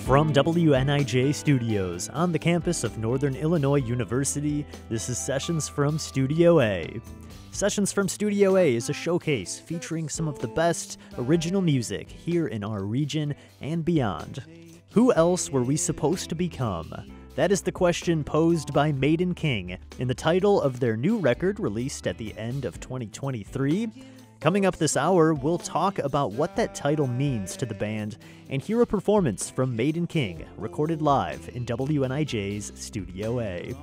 From WNIJ Studios on the campus of Northern Illinois University, this is Sessions from Studio A. Sessions from Studio A is a showcase featuring some of the best original music here in our region and beyond. Who else were we supposed to become? That is the question posed by Maiden King in the title of their new record released at the end of 2023. Coming up this hour, we'll talk about what that title means to the band and hear a performance from Maiden King, recorded live in WNIJ's Studio A.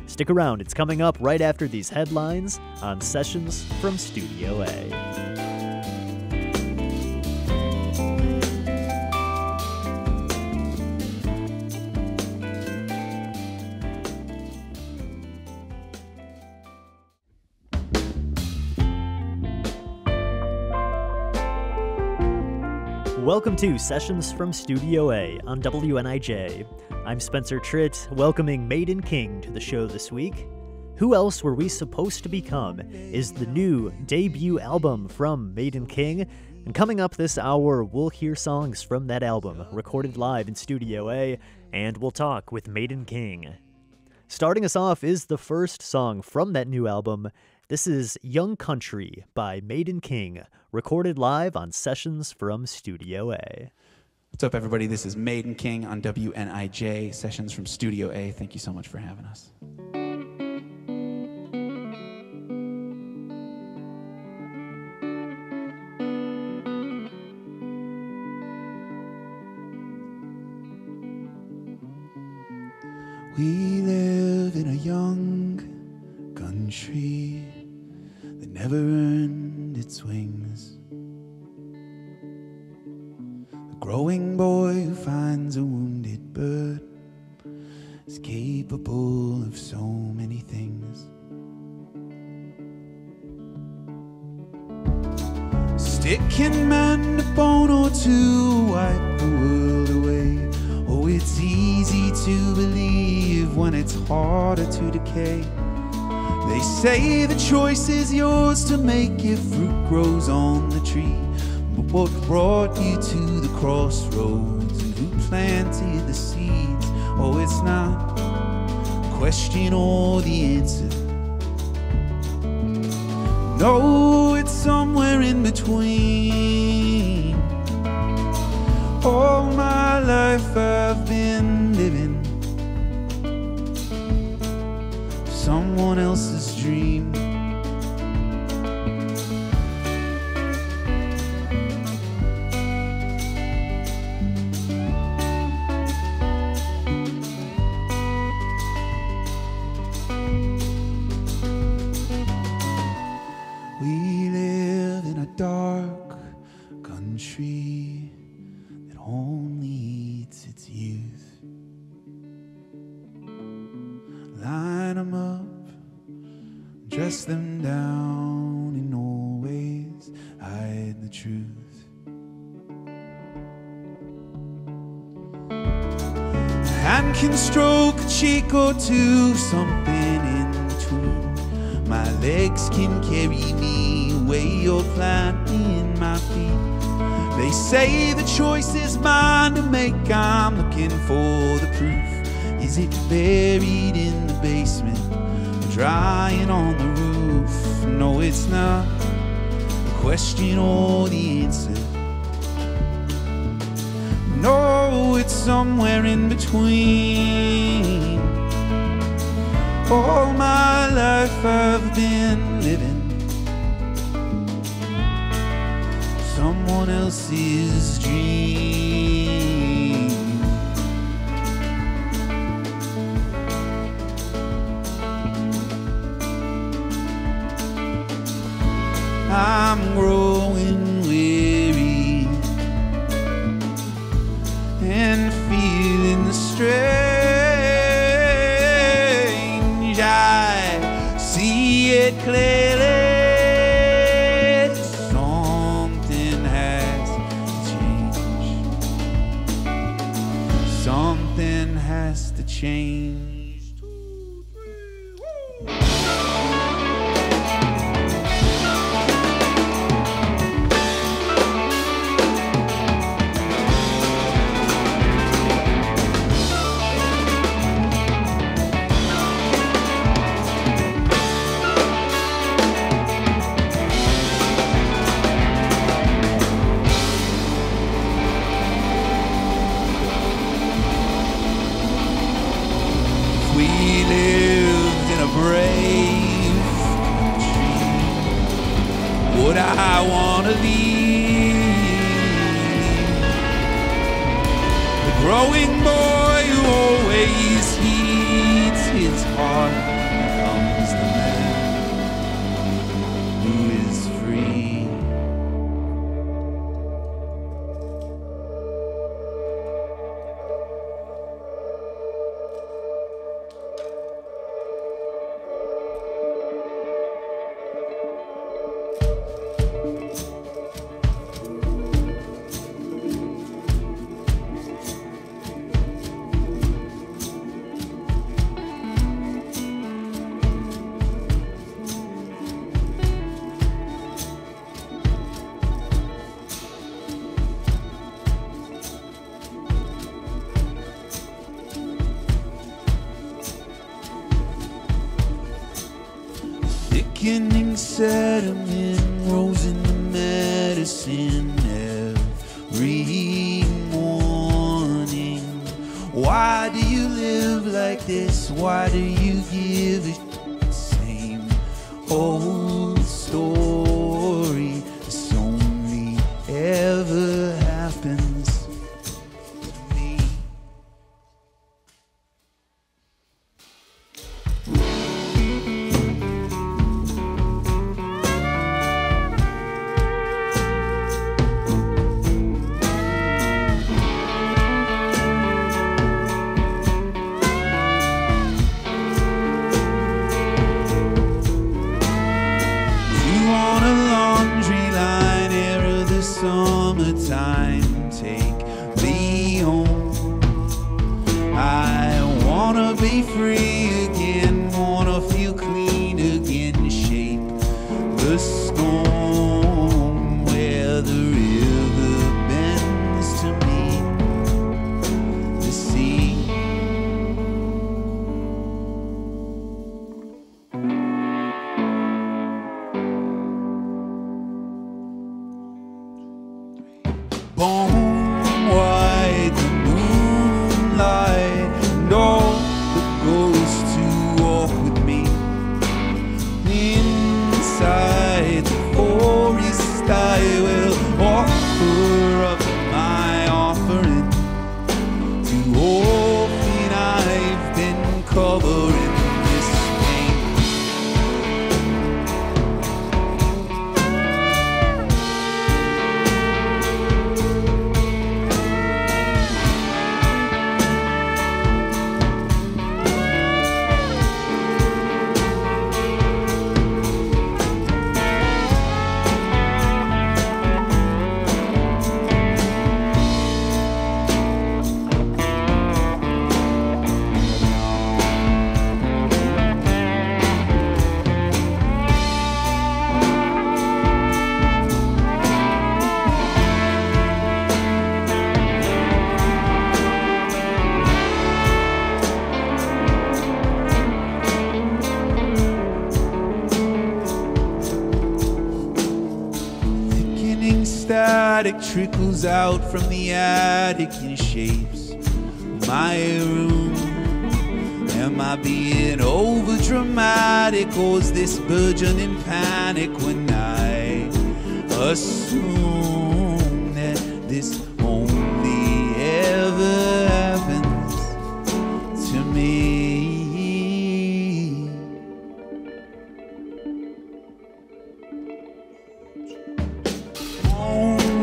Stick around, it's coming up right after these headlines on Sessions from Studio A. Welcome to Sessions from Studio A on WNIJ. I'm Spencer Tritt, welcoming Maiden King to the show this week. Who Else Were We Supposed to Become is the new debut album from Maiden King, and coming up this hour, we'll hear songs from that album recorded live in Studio A, and we'll talk with Maiden King. Starting us off is the first song from that new album. This is Young Country by Maiden King, recorded live on Sessions from Studio A. What's up, everybody? This is Maiden King on WNIJ, Sessions from Studio A. Thank you so much for having us. We live in a young country that never earned its wings. The growing boy who finds a wounded bird is capable of so many things. Stick can mend a bone or two, wipe the world away. Oh, it's easy to believe when it's harder to decay. They say the choice is yours to make if fruit grows on the tree. But what brought you to the crossroads and who planted the seeds? Oh, it's not a question or the answer. No, it's somewhere in between. All my life I've been living someone else's dream. We live in a dark country that only eats its youth. Line 'em up, dress them down in always hide the truth. A hand can stroke a cheek or two, something in between. My legs can carry me where you're planting my feet. They say the choice is mine to make, I'm looking for the proof. Is it buried in the basement, drying on the roof? No, it's not a question or the answer. No, it's somewhere in between. All my life I've been living someone else's dream. I'm growing weary and feeling the strange. I see it clearly. Something has changed. Something has to change. but I wanna leave. The growing boy who always heeds his heart becomes the man who is free. Thickening sediment rolls in the medicine every morning. Why do you live like this? Why do you give the same old story? This only ever happens to me. Summertime, take me home. I wanna be free again, wanna feel clean again, shape the storm where the river bends to meet the sea. Bone white, the moonlight, and all the ghosts who walk with me. Inside the forest I will offer up my offering to orphan I've been covering this pain. Static trickles out from the attic and shapes my room. Am I being over dramatic, or is this burgeoning panic when I assume that this only ever happens to me?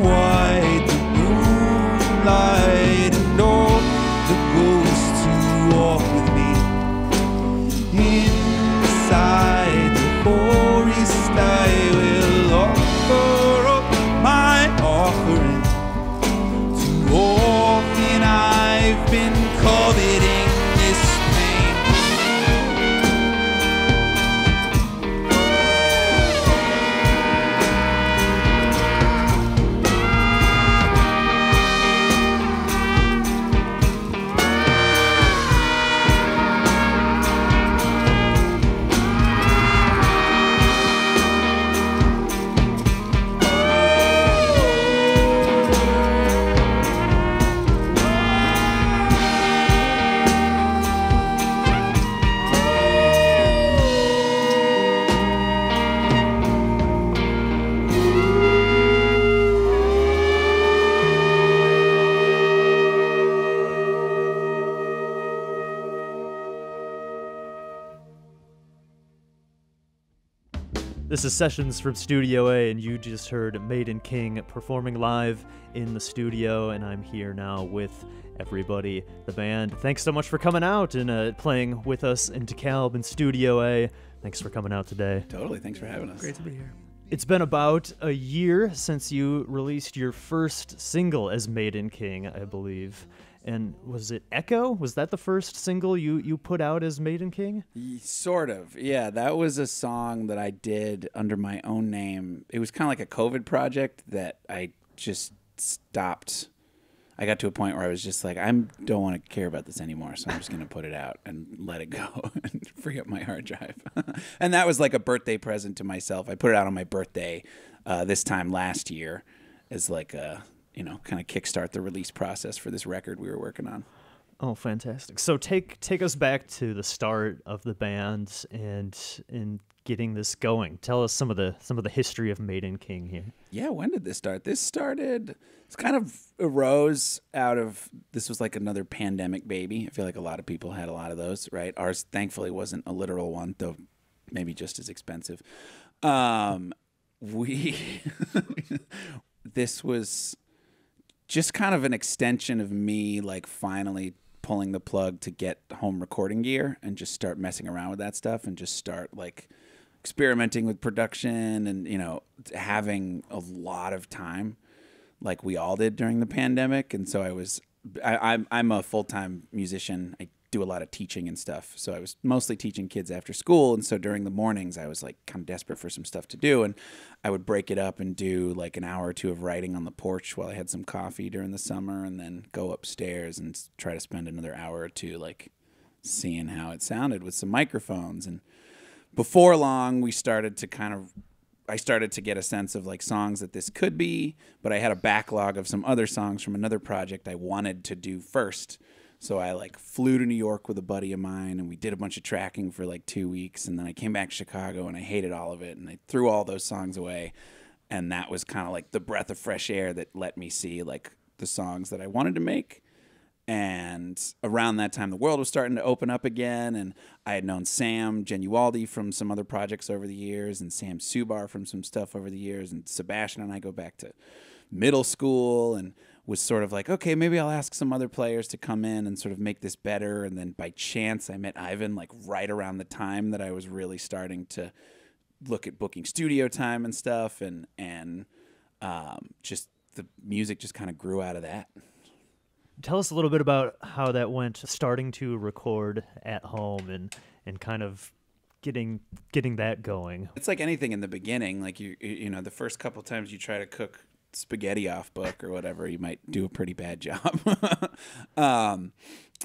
White, the moonlight, and all the ghosts who walk with me. Inside the forest I will offer up my offering to orphan I This is Sessions from Studio A, and you just heard Maiden King performing live in the studio, and I'm here now with everybody, the band. Thanks so much for coming out and playing with us in DeKalb in Studio A. Thanks for coming out today. Totally, thanks for having us. Great to be here. It's been about a year since you released your first single as Maiden King, I believe. And was it Echo? Was that the first single you put out as Maiden King? Sort of, yeah. That was a song that I did under my own name. It was kind of like a COVID project that I just stopped. I got to a point where I was just like, I don't want to care about this anymore, so I'm just going to put it out and let it go and free up my hard drive. And that was like a birthday present to myself. I put it out on my birthday this time last year as like a, kind of kickstart the release process for this record we were working on. Oh, fantastic. So take us back to the start of the band and getting this going. Tell us some of the history of Maiden King here. Yeah, when did this start? This kind of arose out of, this was like another pandemic baby. I feel like a lot of people had a lot of those, right? Ours thankfully wasn't a literal one, though maybe just as expensive. This was just kind of an extension of me like finally pulling the plug to get home recording gear and just start messing around with that stuff and just start like experimenting with production and, having a lot of time like we all did during the pandemic. And so I'm a full-time musician. I do a lot of teaching and stuff. So I was mostly teaching kids after school. And so during the mornings, I was like kind of desperate for some stuff to do. And I would break it up and do like an hour or two of writing on the porch while I had some coffee during the summer, and then go upstairs and try to spend another hour or two like seeing how it sounded with some microphones. And before long, I started to get a sense of like songs that this could be, but I had a backlog of some other songs from another project I wanted to do first. So I like flew to New York with a buddy of mine, and we did a bunch of tracking for like 2 weeks, and then I came back to Chicago and I hated all of it, and I threw all those songs away. And that was kind of like the breath of fresh air that let me see like the songs that I wanted to make. And around that time, the world was starting to open up again, and I had known Sam Genualdi from some other projects over the years, and Sam Subar from some stuff over the years, and Sebastian and I go back to middle school, and was sort of like, okay, maybe I'll ask some other players to come in and sort of make this better. And then by chance, I met Ivan like right around the time that I was really starting to look at booking studio time and stuff, and just the music just kind of grew out of that. Tell us a little bit about how that went, starting to record at home and kind of getting that going. It's like anything in the beginning, like the first couple times you try to cook spaghetti off book or whatever, you might do a pretty bad job. And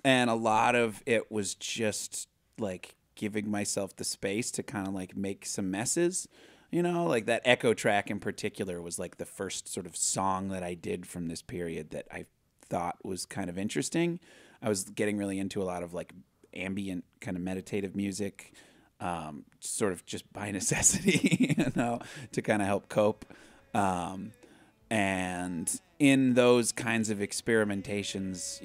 a lot of it was just like giving myself the space to kind of like make some messes. Like that Echo track in particular was like the first sort of song that I did from this period that I thought was kind of interesting. I was getting really into a lot of like ambient kind of meditative music, sort of just by necessity, to kind of help cope. And in those kinds of experimentations,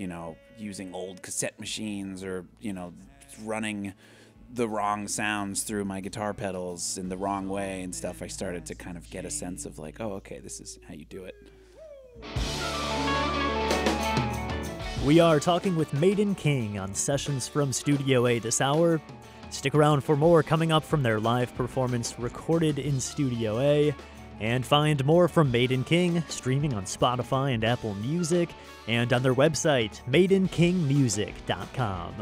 using old cassette machines or, running the wrong sounds through my guitar pedals in the wrong way and stuff, I started to kind of get a sense of like, oh, okay, this is how you do it. We are talking with Maiden King on Sessions from Studio A this hour. Stick around for more coming up from their live performance recorded in Studio A. And find more from Maiden King streaming on Spotify and Apple Music, and on their website, maidenkingmusic.com.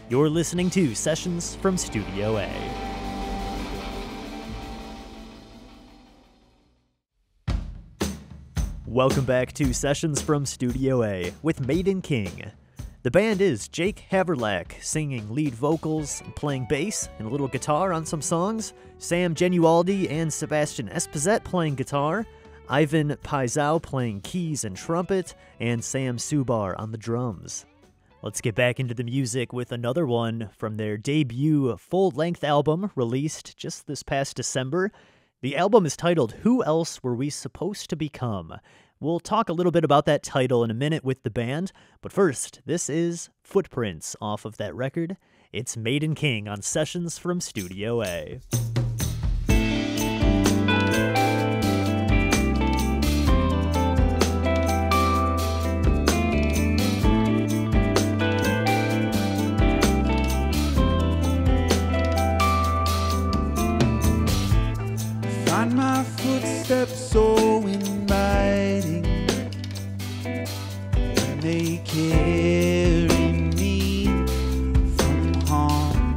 You're listening to Sessions from Studio A. Welcome back to Sessions from Studio A with Maiden King. The band is Jake Haverlack singing lead vocals, playing bass and a little guitar on some songs, Sam Genualdi and Sebastian Espizet playing guitar, Ivan Paisau playing keys and trumpet, and Sam Subar on the drums. Let's get back into the music with another one from their debut full-length album released just this past December. The album is titled Who Else Were We Supposed to Become? We'll talk a little bit about that title in a minute with the band, but first, this is Footprints off of that record. It's Maiden King on Sessions from Studio A. Find my footsteps so inviting, and they carry me from harm.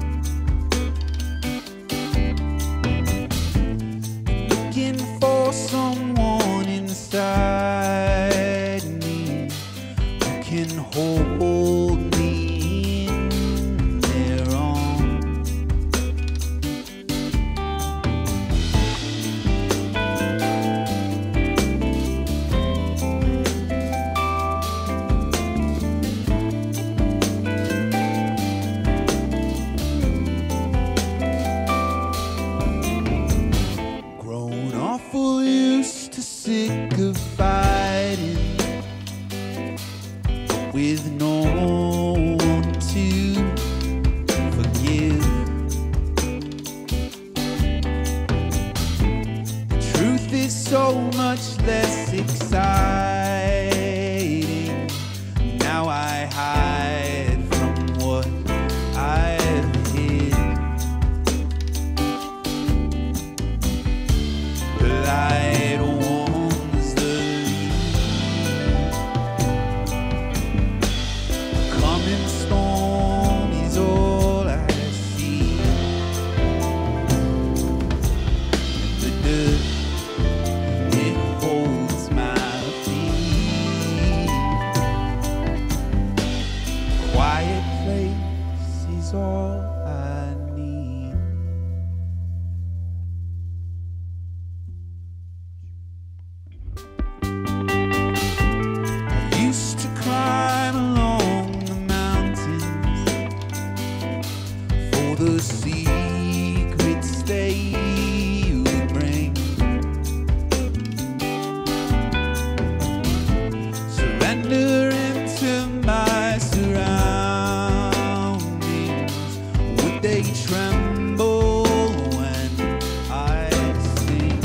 Looking for someone inside me who can hold me in their arms. Grown awful used to sick of fighting with no one to forgive. The truth is so much less exciting. Now I hide from what I've hid. The light warms the coming storm is all I see. The dirt, it holds my feet. Quiet place is all I need. I used to climb along the mountains for the secrets they would bring. Surrender into my surroundings. Would they tremble when I sing?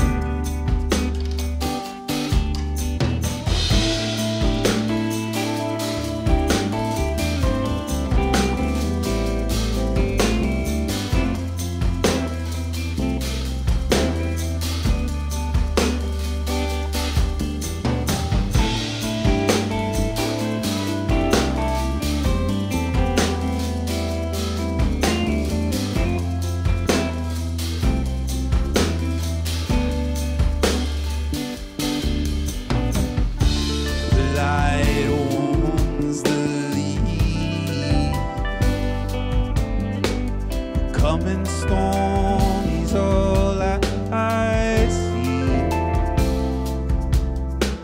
The light warms the leaf. Coming storm is all I see.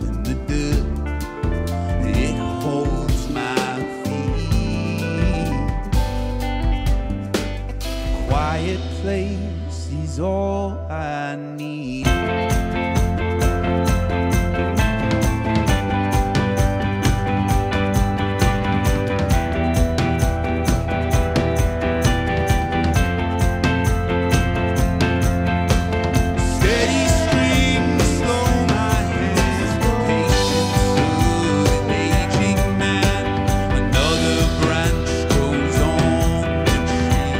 And the dirt, it holds my feet. Quiet place is all I need. Steady stream, slow my hands. Patience of an aging man. Another branch goes on the tree.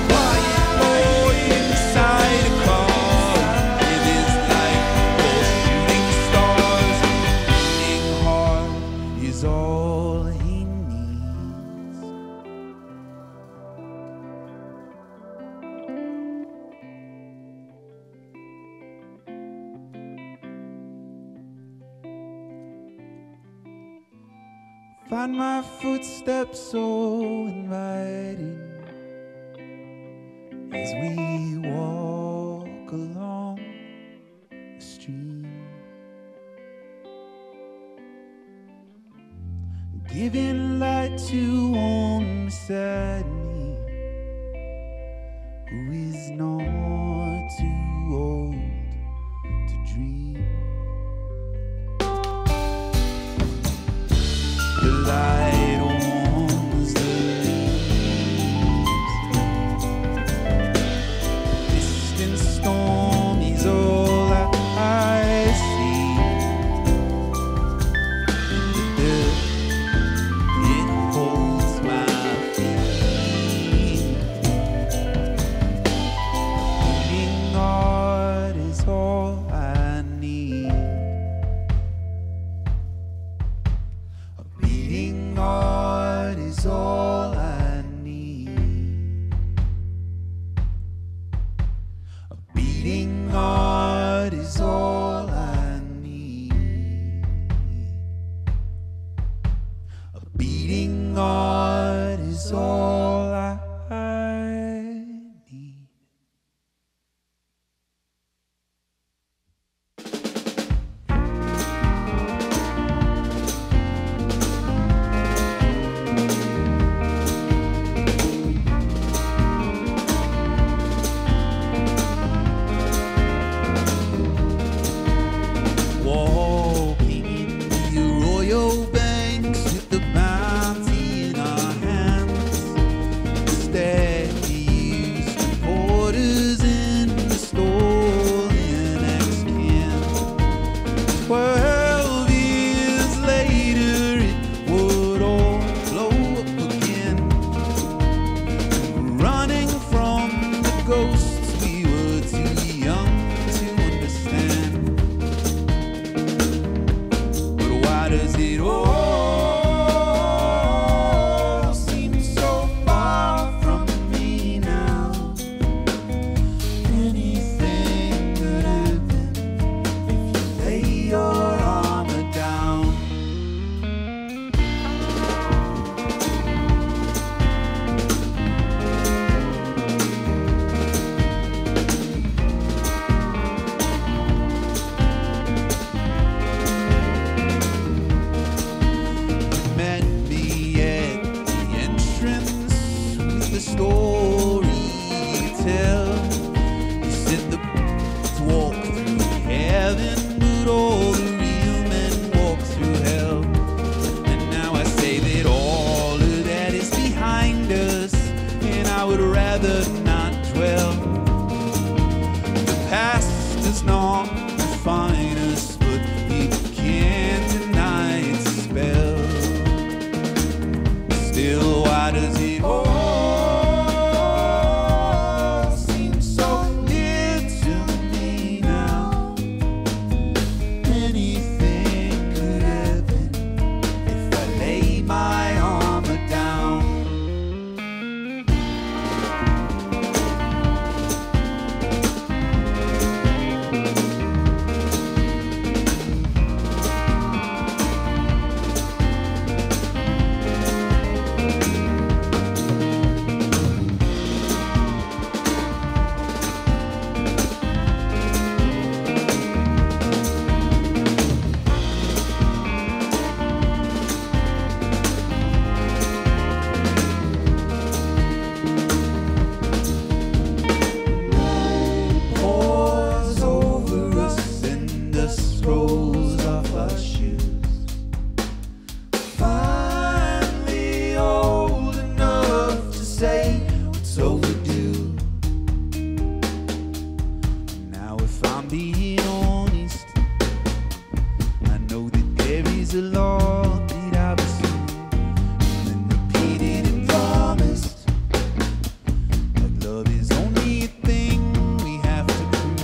Quiet boy inside a car, with his light for shooting stars. Beating heart is all he needs. Find my footsteps so inviting as we walk along the stream, giving light to one beside me who is not too old to dream. The light warms the leaves. This beating heart is all I need. A beating heart is all I need. Walking in the arroyo banks with the bounty in our hands. Instead, we used the quarters in the stolen ex-can. 12 years later, it would all blow up again. Running from the ghosts we were too young to understand. Why does it all seem so far from me now? Anything could happen if you lay your armor down. Met me at the entrance with a story to tell. You said the birds walk through heaven, but all the real men walk through hell. And now I say that all of that is behind us, and I would rather not dwell. The past does not define us, but it can't deny its spell. Still, why does it all seem so near to me now? Anything could happen if I lay my armor down. Pours over us and dust rolls off our shoes. Finally old enough to say what's overdue. Now if I'm being honest, I know that there is a lot that I've assumed and repeated and promised. That love is only a thing we have to prove.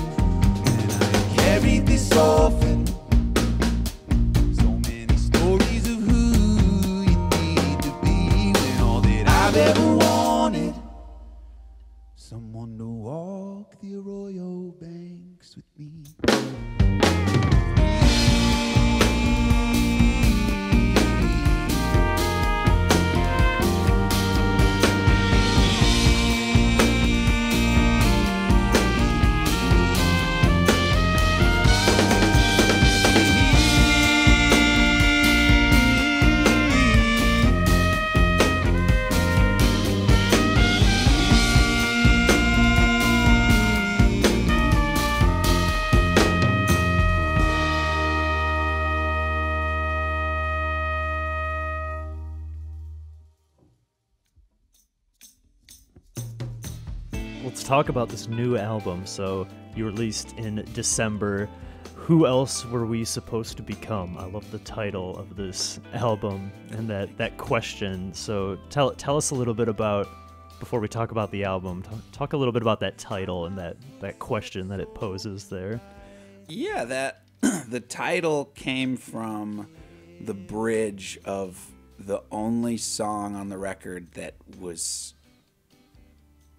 And I carried this often. So many stories of who you need to be, when all that I've ever wanted, someone to walk the arroyo banks with me. Let's talk about this new album. So you released in December. Who else were we supposed to become? I love the title of this album and that question. So tell us a little bit about, before we talk about the album, talk a little bit about that title and that question that it poses there. Yeah, that the title came from the bridge of the only song on the record that was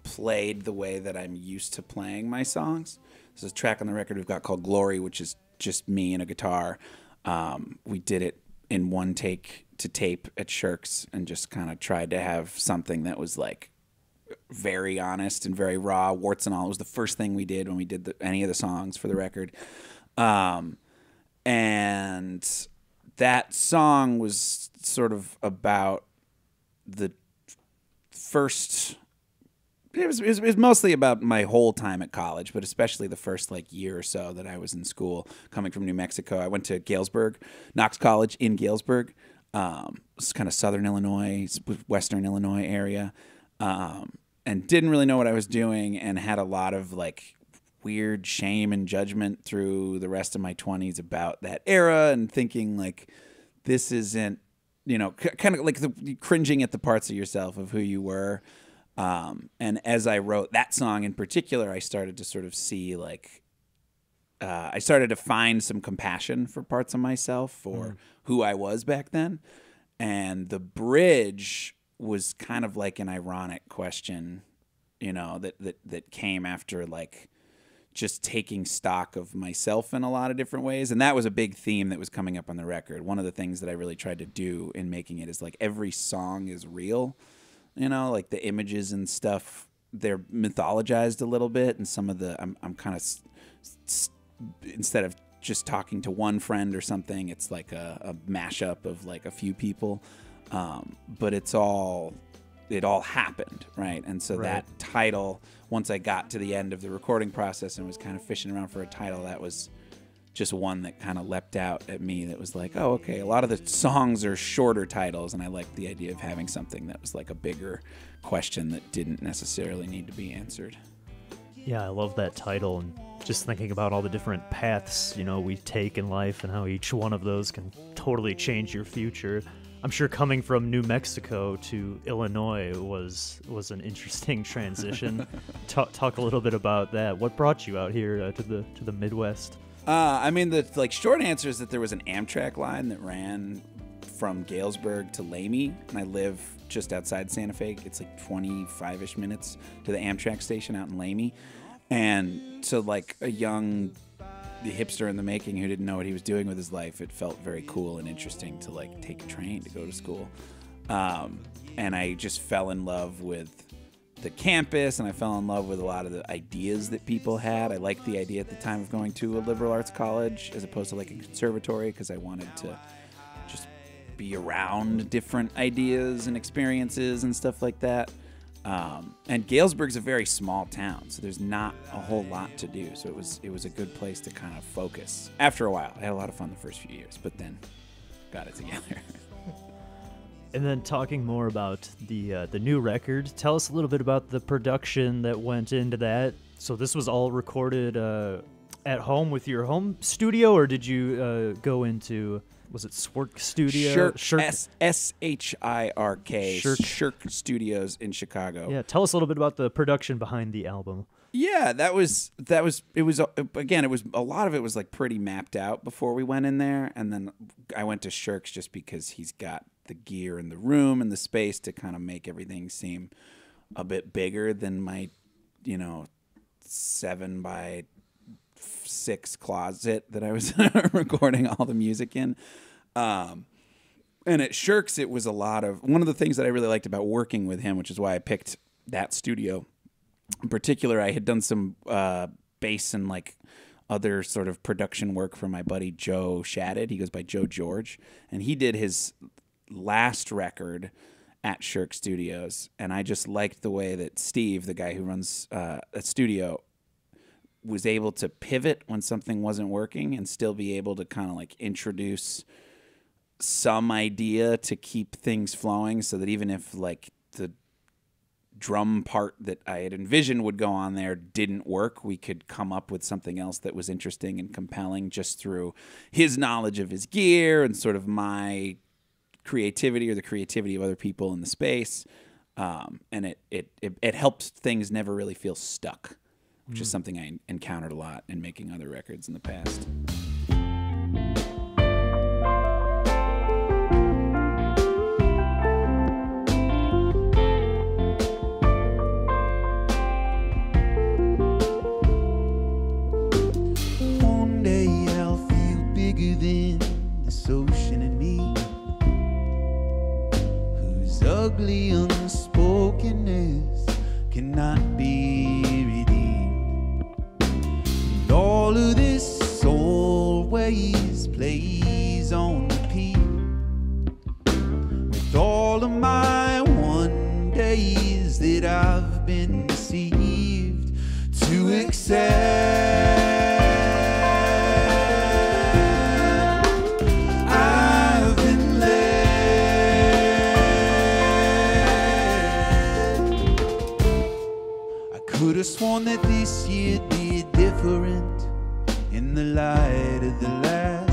played the way that I'm used to playing my songs. there's a track on the record we've got called Glory, which is just me and a guitar. We did it in one take to tape at Shirks and just kind of tried to have something that was like very honest and very raw, warts and all. It was the first thing we did when we did any of the songs for the record. And that song was sort of about the first... It was mostly about my whole time at college, but especially the first like year or so that I was in school, coming from New Mexico. I went to Galesburg, Knox College in Galesburg. It's kind of southern Illinois, western Illinois area, and didn't really know what I was doing, and had a lot of like weird shame and judgment through the rest of my 20s about that era, and thinking like this isn't, you know, kind of like cringing at the parts of yourself of who you were. And as I wrote that song in particular, I started to sort of see like, I started to find some compassion for parts of myself, for who I was back then. And the bridge was kind of like an ironic question, you know, that came after like just taking stock of myself in a lot of different ways. And that was a big theme that was coming up on the record. One of the things that I really tried to do in making it is like every song is real. You know, like the images and stuff, they're mythologized a little bit, and some of the I'm kind of instead of just talking to one friend or something, it's like a mashup of like a few people, but it all happened, right? And so that title, once I got to the end of the recording process and was kind of fishing around for a title, that was just one that kind of leapt out at me that was like, oh, okay, a lot of the songs are shorter titles, and I liked the idea of having something that was like a bigger question that didn't necessarily need to be answered. Yeah, I love that title, and just thinking about all the different paths, you know, we take in life and how each one of those can totally change your future. I'm sure coming from New Mexico to Illinois was an interesting transition. Talk a little bit about that. What brought you out here to the Midwest? I mean, the like short answer is that there was an Amtrak line that ran from Galesburg to Lamy, and I live just outside Santa Fe. It's like 25-ish minutes to the Amtrak station out in Lamy. And to like a young hipster in the making who didn't know what he was doing with his life, it felt very cool and interesting to like take a train to go to school. And I just fell in love with the campus, and I fell in love with a lot of the ideas that people had. I liked the idea at the time of going to a liberal arts college as opposed to like a conservatory, because I wanted to just be around different ideas and experiences and stuff like that. And Galesburg's a very small town, so there's not a whole lot to do. So it was a good place to kind of focus. After a while, I had a lot of fun the first few years, but then got it together. And then talking more about the new record, tell us a little bit about the production that went into that. So this was all recorded at home with your home studio, or did you go into, was it Swerk Studio? Shirk, S-H-I-R-K, Shirk Studios in Chicago. Yeah, tell us a little bit about the production behind the album. Yeah, it was again, it was a lot of it was like pretty mapped out before we went in there, and then I went to Shirk's just because he's got the gear in the room and the space to kind of make everything seem a bit bigger than my, 7x6 closet that I was recording all the music in. And at Shirk's, it was one of the things that I really liked about working with him, which is why I picked that studio. In particular, I had done some bass and like other sort of production work for my buddy Joe Shaddid. He goes by Joe George, and he did his last record at Shirk Studios, and I just liked the way that Steve, the guy who runs a studio, was able to pivot when something wasn't working and still be able to kind of like introduce some idea to keep things flowing, so that even if like the drum part that I had envisioned would go on there didn't work, we could come up with something else that was interesting and compelling just through his knowledge of his gear and sort of my creativity or the creativity of other people in the space. And it helped things never really feel stuck, which is something I encountered a lot in making other records in the past. quicksand. I've been led. I could have sworn that this year'd be different in the light of the last.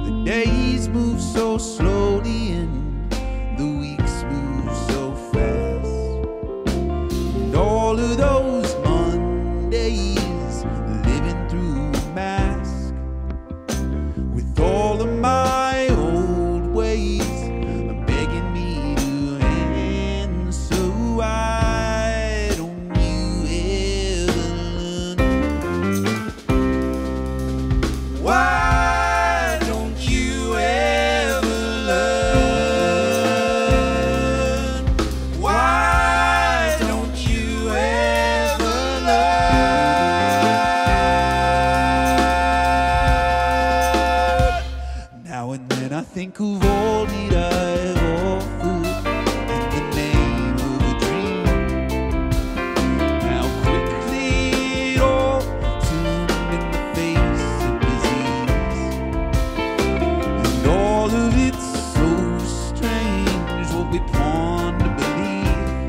The days move so slowly and the weeks move so fast. And all of those Mondays living through a mask. With all of my old ways begging me to end. So why don't you ever learn? Why don't you ever learn? Why don't you ever learn? Now and then I think of all that I've offered in the name of a dream. How quickly it all turned in the face of disease. And all of it's so strange what we pawn to believe.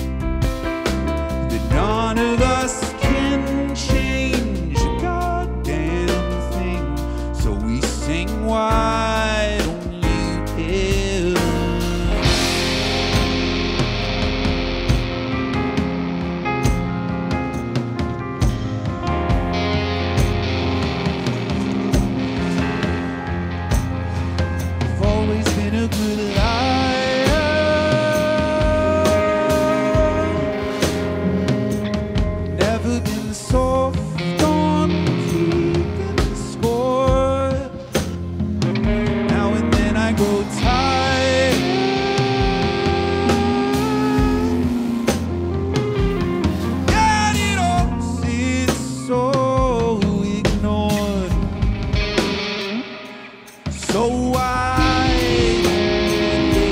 That none of us can change a goddamn thing. So we sing, why don't you ever? I've always been a good liar. Never been soft on keeping score. Now and then I grow tired. And it all sits so ignored. So why don't we let it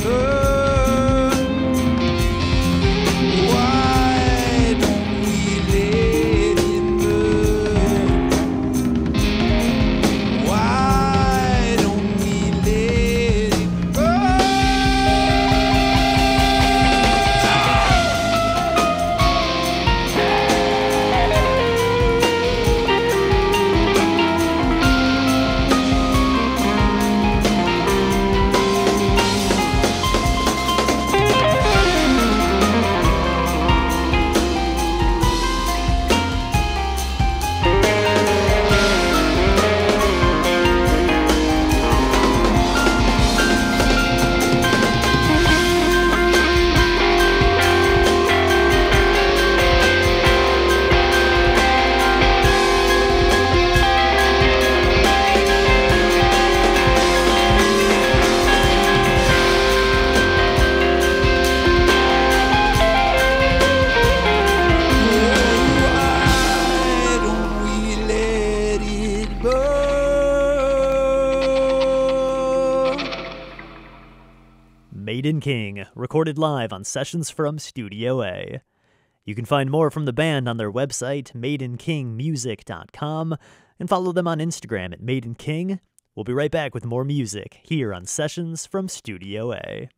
burn? Why don't we let it burn? Why don't we let it burn? Why don't we let it burn? Why don't we let it burn? Maiden King, recorded live on Sessions from Studio A. You can find more from the band on their website, maidenkingmusic.com, and follow them on Instagram at Maiden King. We'll be right back with more music here on Sessions from Studio A.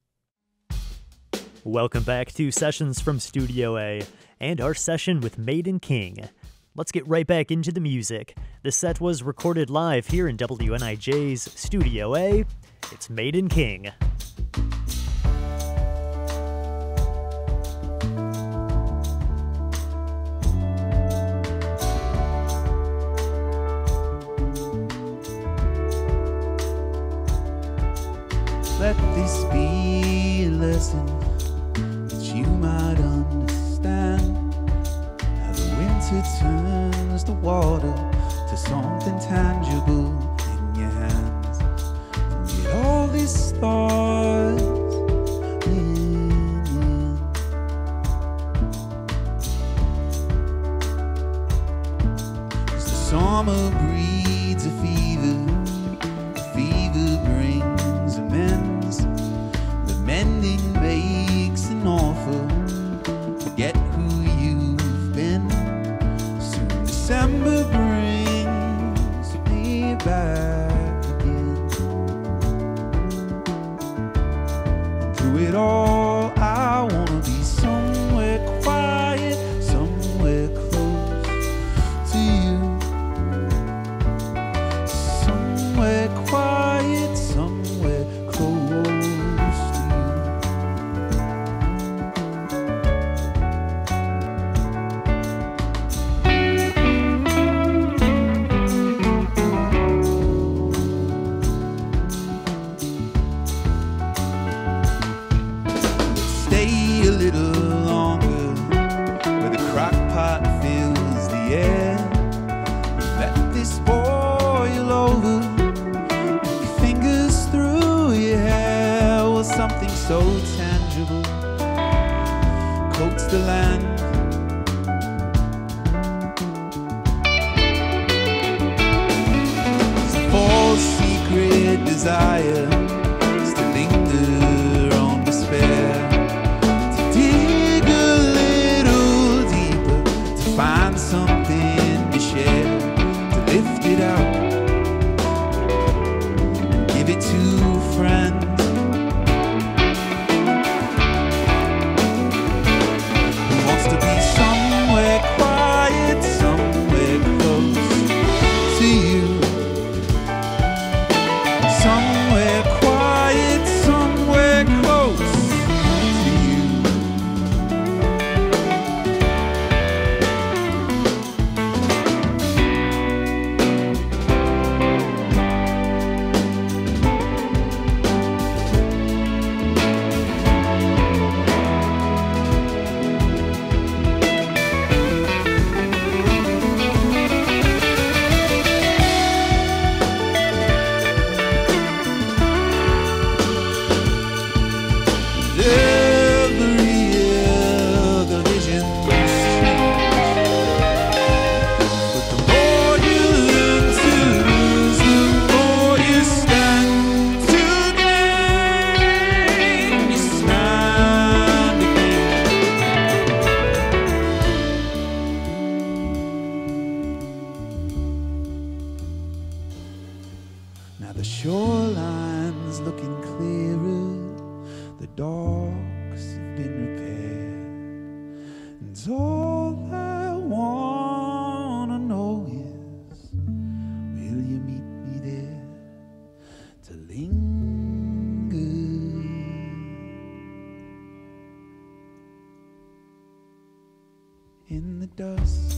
Welcome back to Sessions from Studio A and our session with Maiden King. Let's get right back into the music. The set was recorded live here in WNIJ's Studio A. It's Maiden King. Let this be a lesson that you might understand. How the winter turns the water to something tangible in your hands. And yet all these thoughts in. As the summer breeds a fever brings a through it all, I wanna be somewhere quiet, somewhere close to you. Somewhere quiet, somewhere close to you. Stay a little longer where the crock pot fills the air. Let this boil over, your fingers through your hair. Well, something so tangible coats the land. Some false secret desire is to linger on despair. Find something to share, to lift it out and give it to friends who wants to be somewhere quiet, somewhere close to you. Somewhere quiet, somewhere close to you. Now the shoreline's looking clearer, the docks have been repaired, and all I wanna know is, will you meet me there to linger in the dusk?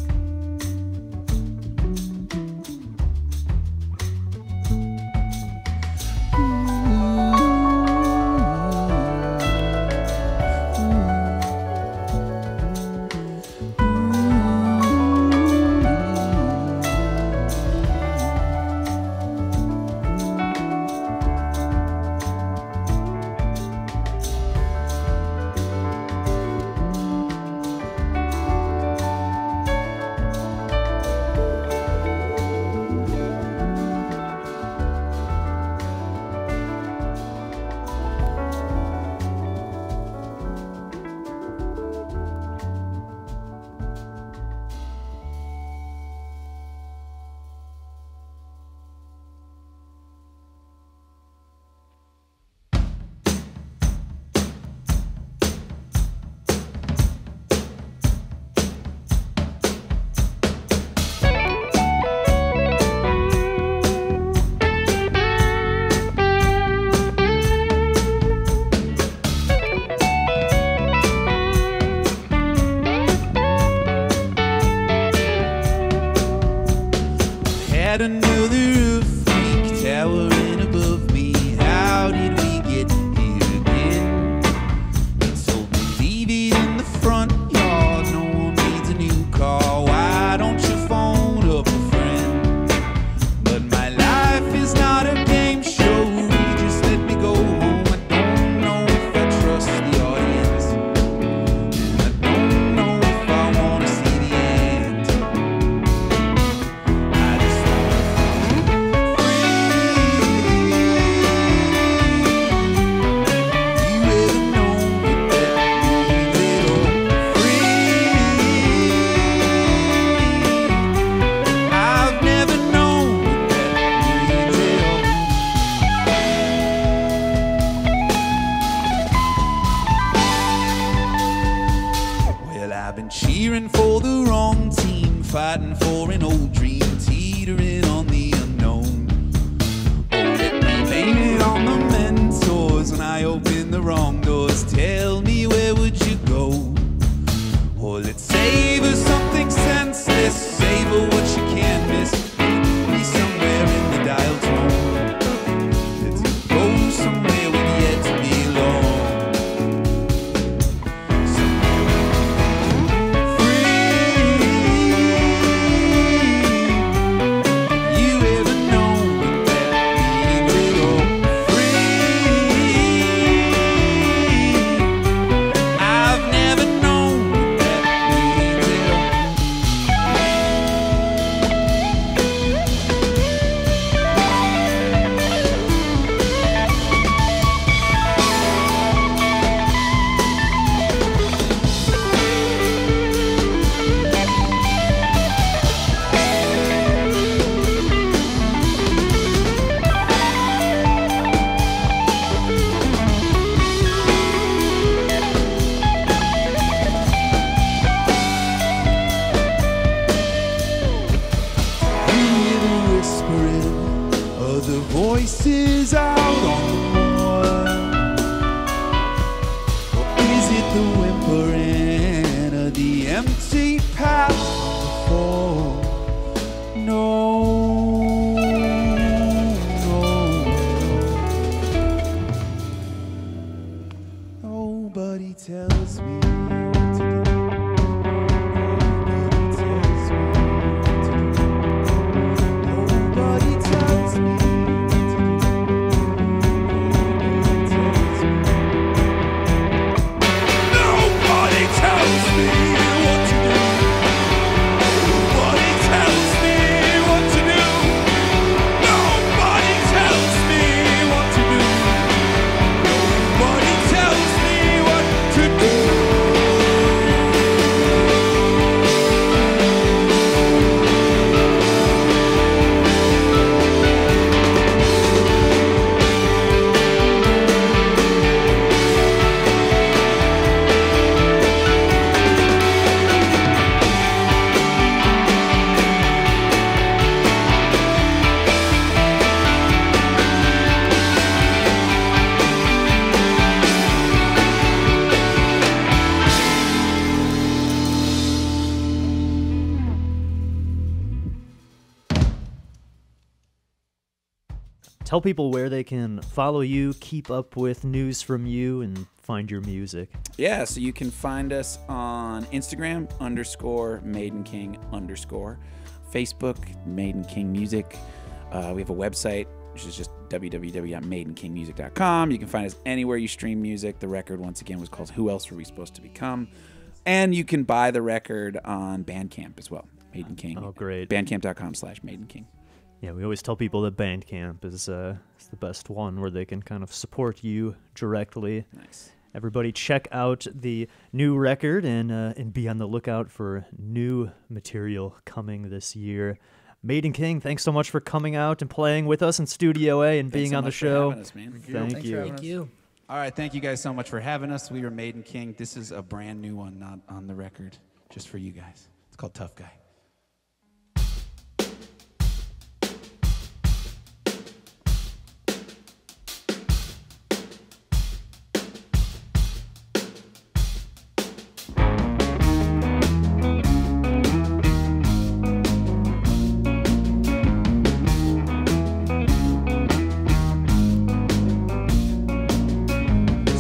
fighting for an old dream, teetering on the unknown. Oh, let me blame it on the mentors when I open the wrong doors. Tell me, where would you go? Or let's savor something senseless, savor what you can't miss. Be somewhere in the dial tone. Let's go somewhere we've yet to belong. Voices out on the moor, or is it the whimpering of the empty past before? No, no, no. Nobody tells me what to do. Nobody tells me. Tell people where they can follow you, keep up with news from you, and find your music. Yeah, so you can find us on Instagram _MaidenKing_, Facebook Maiden King Music. We have a website, which is just www.maidenkingmusic.com. You can find us anywhere you stream music. The record, once again, was called Who Else Were We Supposed to Become? And you can buy the record on Bandcamp as well. Maiden King. Oh, great. Bandcamp.com/MaidenKing. Yeah, we always tell people that Bandcamp is the best one where they can kind of support you directly. Nice. Everybody check out the new record and be on the lookout for new material coming this year. Maiden King, thanks so much for coming out and playing with us in Studio A and being on the show. Thanks so much for having us, Thank man. you. Thank you. All right, thank you guys so much for having us. We are Maiden King. This is a brand new one, not on the record, just for you guys. It's called Tough Guy.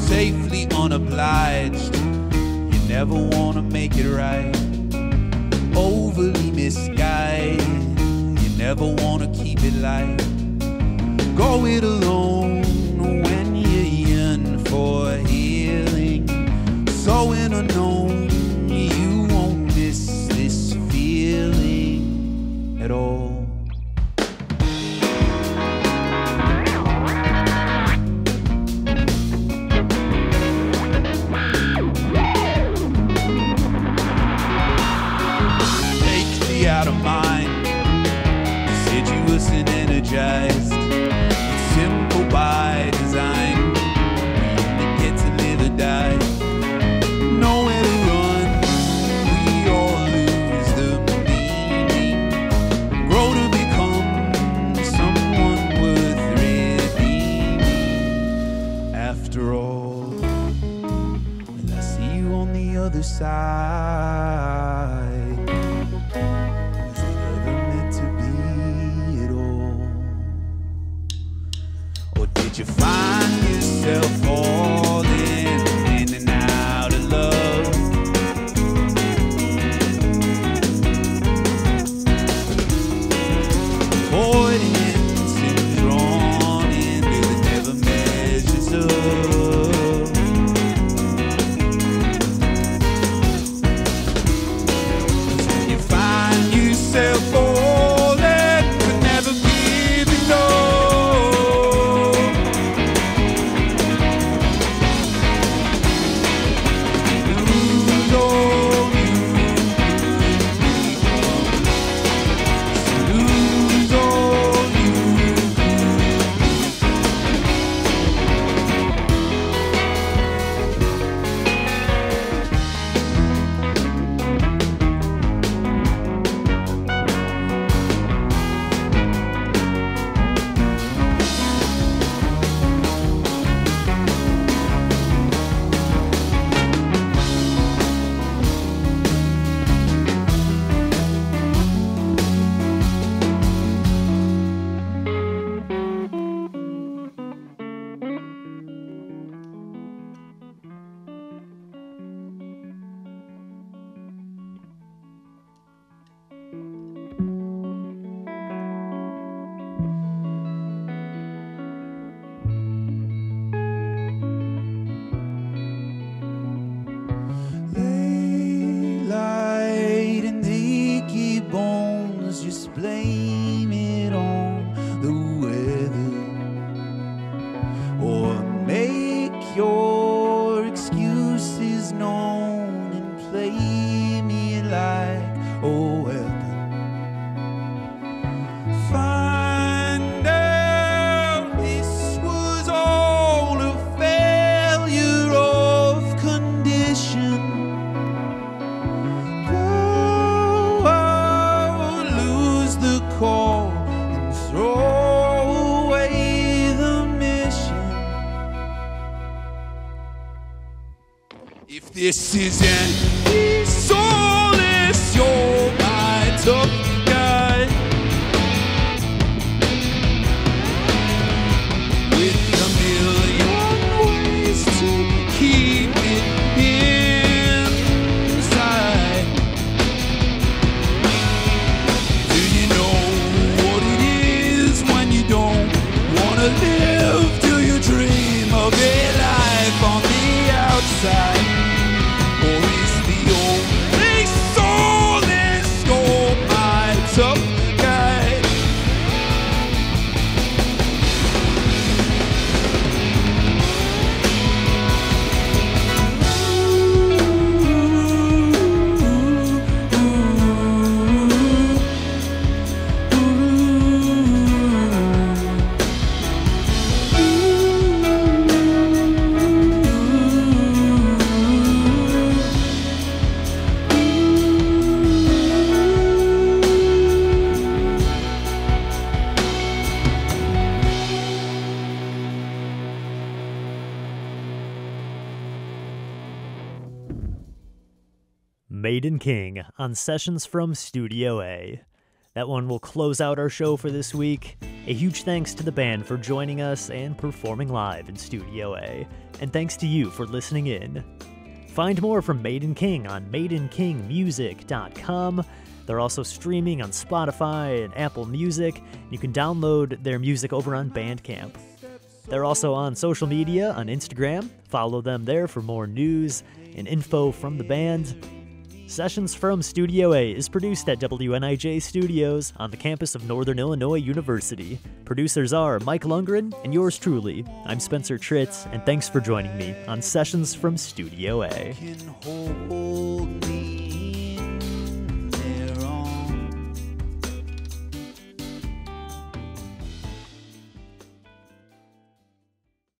Safely unobliged, you never want to make it right. Overly misguided, you never want to keep it light. Go it alone when you yearn for healing. So in unknown, you won't miss this feeling at all. Out of mind, deciduous and energized, with simple by side. Was it ever meant to be at all? Or did you find yourself falling in and out of love? Avoidance and drawn into the never measures up. You find yourself falling but never giving up. Lose all you become. Lose all you lay light and achy bones, just blame it on the weather, or make your excuses known and play me like a weapon. Find out this was all a failure of condition. Go out, lose the call, and throw away the mission. If this is any solace, you're my tough guy. With a million ways to keep it inside. Do you know what it is when you don't wanna live? Do you dream of a life on the outside? Or is the only solace you're my tough guy? Maiden King on Sessions from Studio A. That one will close out our show for this week. A huge thanks to the band for joining us and performing live in Studio A. And thanks to you for listening in. Find more from Maiden King on maidenkingmusic.com. They're also streaming on Spotify and Apple Music. You can download their music over on Bandcamp. They're also on social media on Instagram. Follow them there for more news and info from the band. Sessions from Studio A is produced at WNIJ Studios on the campus of Northern Illinois University. Producers are Mike Lundgren and yours truly. I'm Spencer Tritz, and thanks for joining me on Sessions from Studio A. Can hold